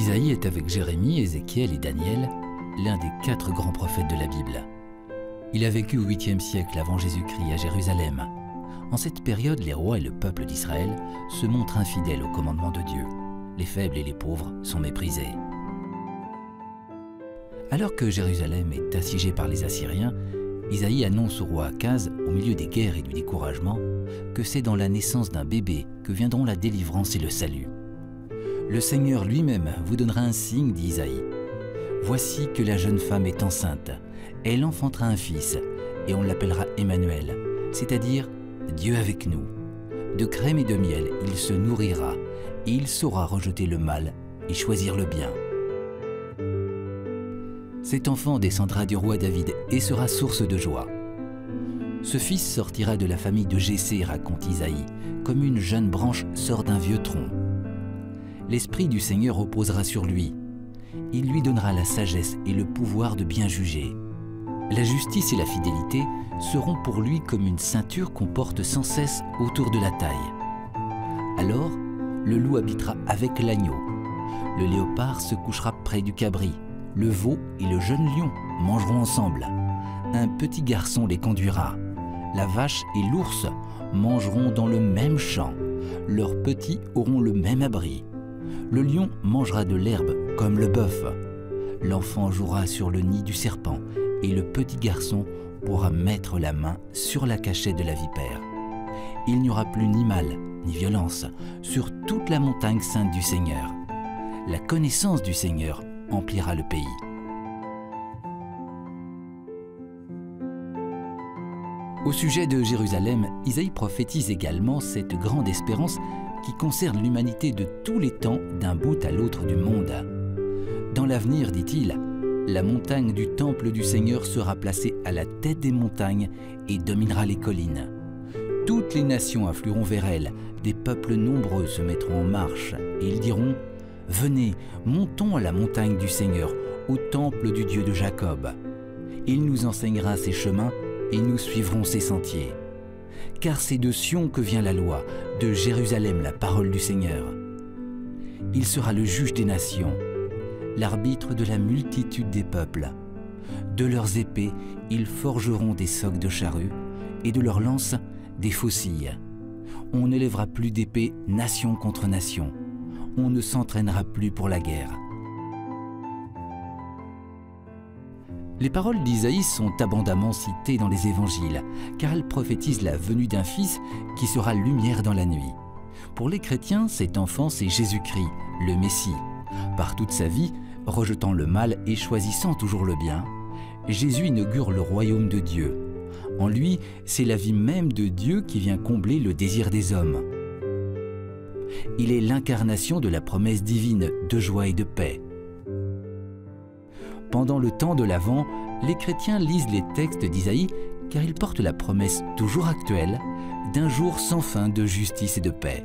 Isaïe est avec Jérémie, Ézéchiel et Daniel l'un des 4 grands prophètes de la Bible. Il a vécu au 8e siècle avant Jésus-Christ à Jérusalem. En cette période, les rois et le peuple d'Israël se montrent infidèles au commandement de Dieu. Les faibles et les pauvres sont méprisés. Alors que Jérusalem est assiégée par les Assyriens, Isaïe annonce au roi Akaz, au milieu des guerres et du découragement, que c'est dans la naissance d'un bébé que viendront la délivrance et le salut. Le Seigneur lui-même vous donnera un signe, dit Isaïe. Voici que la jeune femme est enceinte. Elle enfantera un fils, et on l'appellera Emmanuel, c'est-à-dire Dieu avec nous. De crème et de miel, il se nourrira, et il saura rejeter le mal et choisir le bien. Cet enfant descendra du roi David et sera source de joie. Ce fils sortira de la famille de Jessé, raconte Isaïe, comme une jeune branche sort d'un vieux tronc. L'Esprit du Seigneur reposera sur lui. Il lui donnera la sagesse et le pouvoir de bien juger. La justice et la fidélité seront pour lui comme une ceinture qu'on porte sans cesse autour de la taille. Alors, le loup habitera avec l'agneau. Le léopard se couchera près du cabri. Le veau et le jeune lion mangeront ensemble. Un petit garçon les conduira. La vache et l'ours mangeront dans le même champ. Leurs petits auront le même abri. Le lion mangera de l'herbe comme le bœuf. L'enfant jouera sur le nid du serpent et le petit garçon pourra mettre la main sur la cachette de la vipère. Il n'y aura plus ni mal ni violence sur toute la montagne sainte du Seigneur. La connaissance du Seigneur emplira le pays. Au sujet de Jérusalem, Isaïe prophétise également cette grande espérance qui concerne l'humanité de tous les temps d'un bout à l'autre du monde. Dans l'avenir, dit-il, la montagne du temple du Seigneur sera placée à la tête des montagnes et dominera les collines. Toutes les nations afflueront vers elle, des peuples nombreux se mettront en marche et ils diront « Venez, montons à la montagne du Seigneur, au temple du Dieu de Jacob. Il nous enseignera ses chemins et nous suivrons ses sentiers. Car c'est de Sion que vient la loi, de Jérusalem la parole du Seigneur. Il sera le juge des nations, l'arbitre de la multitude des peuples. De leurs épées, ils forgeront des socs de charrues et de leurs lances, des faucilles. On ne lèvera plus d'épée nation contre nation. On ne s'entraînera plus pour la guerre. » Les paroles d'Isaïe sont abondamment citées dans les évangiles, car elles prophétisent la venue d'un fils qui sera lumière dans la nuit. Pour les chrétiens, cet enfant, c'est Jésus-Christ, le Messie. Par toute sa vie, rejetant le mal et choisissant toujours le bien, Jésus inaugure le royaume de Dieu. En lui, c'est la vie même de Dieu qui vient combler le désir des hommes. Il est l'incarnation de la promesse divine de joie et de paix. Pendant le temps de l'Avent, les chrétiens lisent les textes d'Isaïe car ils portent la promesse toujours actuelle d'un jour sans fin de justice et de paix.